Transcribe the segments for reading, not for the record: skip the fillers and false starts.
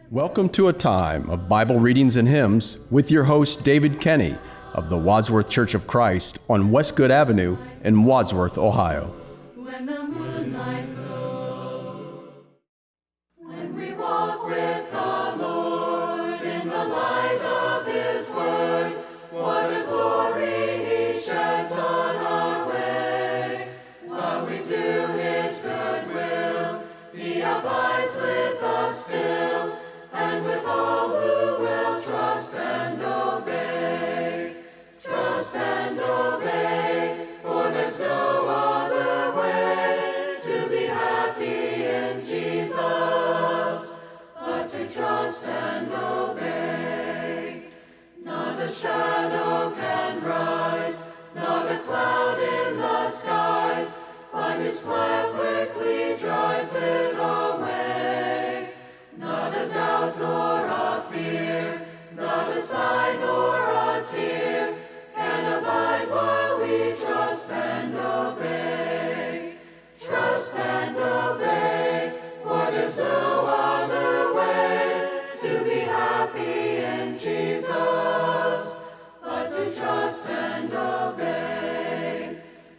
Welcome to a time of Bible readings and hymns with your host, David Kenny of the Wadsworth Church of Christ on Westgood Avenue in Wadsworth, Ohio. When the moonlight glows, when we walk with the Lord in the light of His Word, what a glory He sheds on our way. While we do His good will, He abides with us still, and with all who will trust and obey. Trust and obey, for there's no other way to be happy in Jesus, but to trust and obey. Not a shadow can rise, not a cloud in the skies, but His smile quickly drives it away. Not a doubt nor a fear, not a sigh nor a tear, can abide while we trust and obey. Trust and obey, for there's no other way to be happy in Jesus, but to trust and obey.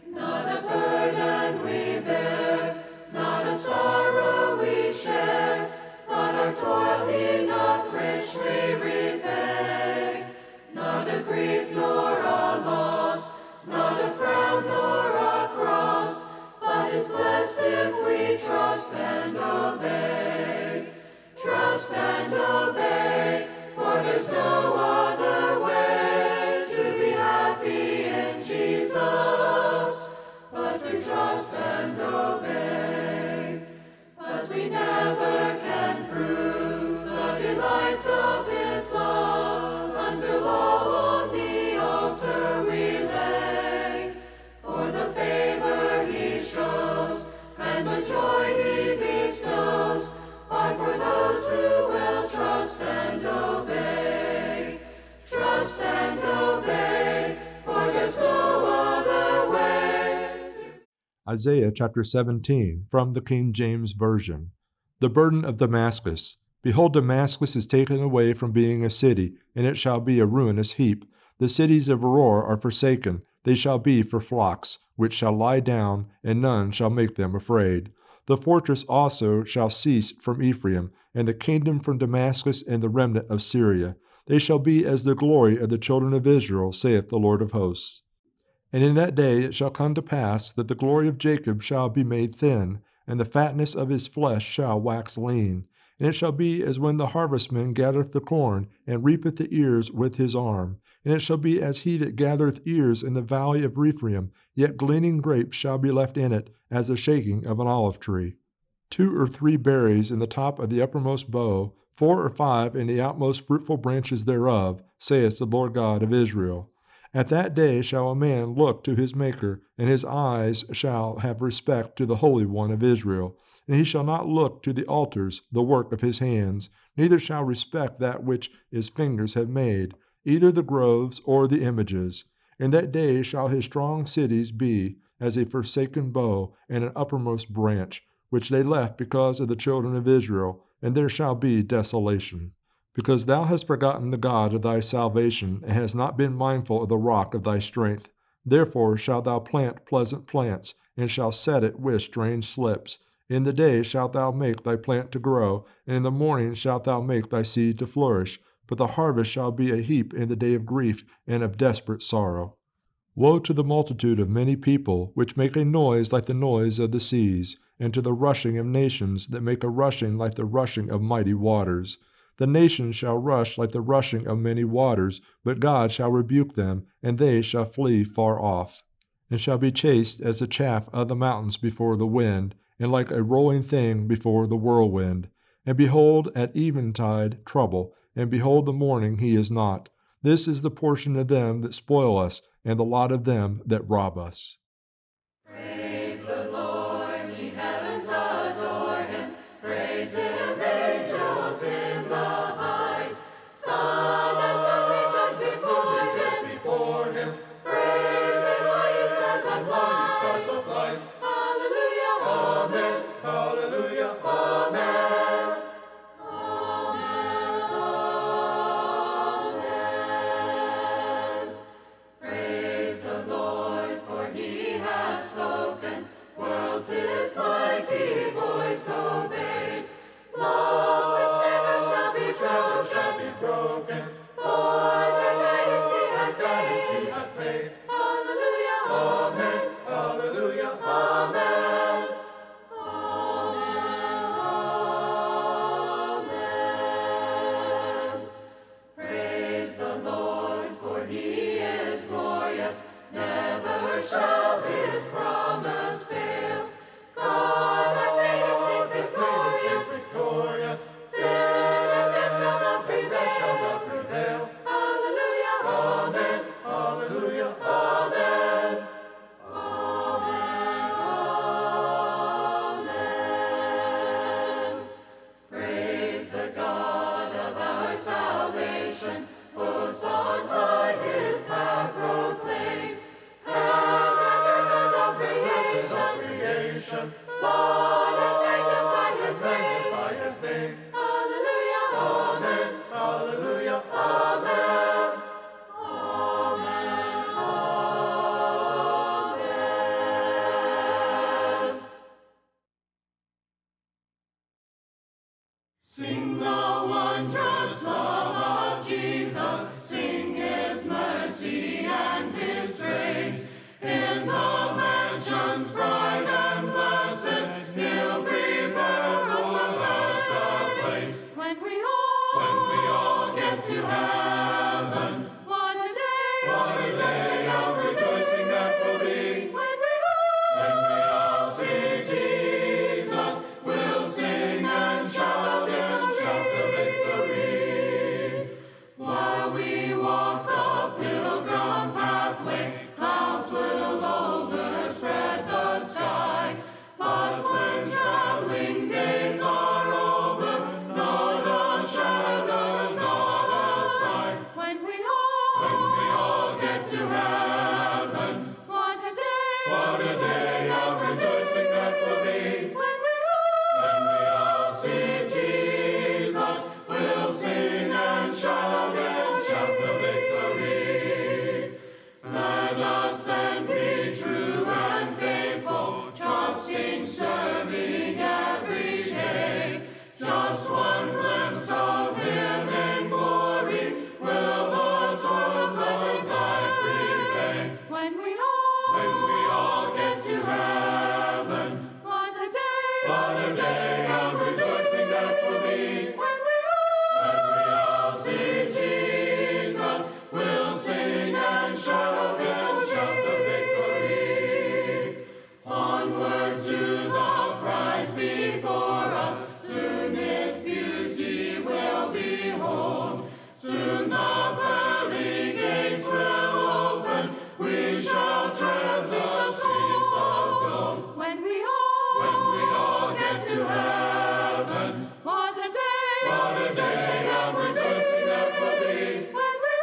Not a burden we bear, not a sorrow we share, but our toil He doth richly repay. Not a grief nor a loss, not a frown nor a cross, but is blessed if we trust and obey. Trust and obey, for there's no other way to be happy in Jesus, but to trust and obey. But we never can prove the delights of His love until all on the altar we lay. For the favor He shows and the joy He bestows are for those who will trust and obey. Trust and obey, for there's no other way. Isaiah chapter 17, from the King James Version. The burden of Damascus. Behold, Damascus is taken away from being a city, and it shall be a ruinous heap. The cities of Aroer are forsaken, they shall be for flocks, which shall lie down, and none shall make them afraid. The fortress also shall cease from Ephraim, and the kingdom from Damascus and the remnant of Syria. They shall be as the glory of the children of Israel, saith the Lord of hosts. And in that day it shall come to pass that the glory of Jacob shall be made thin, and the fatness of his flesh shall wax lean. And it shall be as when the harvestman gathereth the corn, and reapeth the ears with his arm. And it shall be as he that gathereth ears in the valley of Rephaim, yet gleaning grapes shall be left in it, as the shaking of an olive tree. 2 or 3 berries in the top of the uppermost bough, 4 or 5 in the outmost fruitful branches thereof, saith the Lord God of Israel. At that day shall a man look to his Maker, and his eyes shall have respect to the Holy One of Israel. And he shall not look to the altars, the work of his hands, neither shall respect that which his fingers have made, either the groves or the images. In that day shall his strong cities be as a forsaken bough and an uppermost branch, which they left because of the children of Israel, and there shall be desolation. Because thou hast forgotten the God of thy salvation, and hast not been mindful of the rock of thy strength. Therefore shalt thou plant pleasant plants, and shalt set it with strange slips. In the day shalt thou make thy plant to grow, and in the morning shalt thou make thy seed to flourish. But the harvest shall be a heap in the day of grief and of desperate sorrow. Woe to the multitude of many people, which make a noise like the noise of the seas, and to the rushing of nations that make a rushing like the rushing of mighty waters. The nations shall rush like the rushing of many waters, but God shall rebuke them, and they shall flee far off, and shall be chased as the chaff of the mountains before the wind, and like a rolling thing before the whirlwind. And behold, at eventide trouble, and behold, the morning He is not. This is the portion of them that spoil us, and the lot of them that rob us. Praise the Lord, ye heavens adore Him. Praise Him, angels in the height. Sun and moon rejoice before Him. Praise Him, all ye stars of light. Hallelujah, amen. Hallelujah, amen. Amen. the wondrous love of Jesus, sing his mercy and his grace. In the mansions bright and blessed, he'll prepare for us a place. When we all get to heaven, what a day of rejoicing that will be. When we all see Jesus, we'll sing and shout the victory. While we walk the pilgrim pathway, clouds will overspread the sky. But when traveling days are over, not a shadow, not a sign. When we all get to heaven, what a day of rejoicing that will be. When we all see Jesus, we'll sing and shout the victory. Let us then be true and faithful, trusting, serving every day. Just one glimpse of him in glory will the toils of life repay. When we all get to heaven, what a day of rejoicing that will be. When we all see Jesus, we'll sing and shout the victory. Onward to the prize before us, soon his beauty will behold. Soon the pearly gates will open, we shall tread the streets of gold. When we all get to heaven, what a day of rejoicing that will be. When we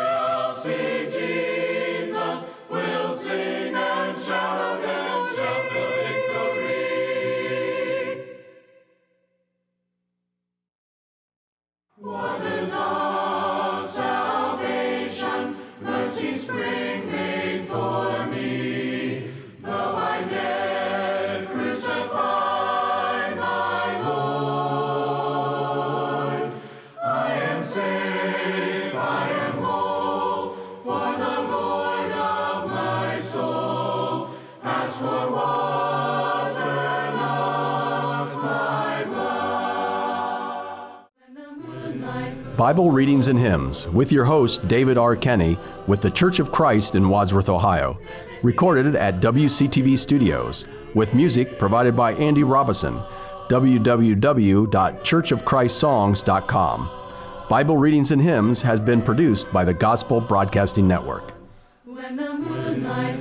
all see Jesus, we'll sing and shout the victory. Waters of salvation, mercy spring made for me. Though I dare crucify my Lord, I am safe, I am whole, for the Lord of my soul has for water not my blood. When the moonlight Bible Readings and Hymns with your host, David R. Kenny, with the Church of Christ in Wadsworth, Ohio. Recorded at WCTV Studios, with music provided by Andy Robison, www.churchofchristssongs.com. Bible Readings and Hymns has been produced by the Gospel Broadcasting Network. when the moonlight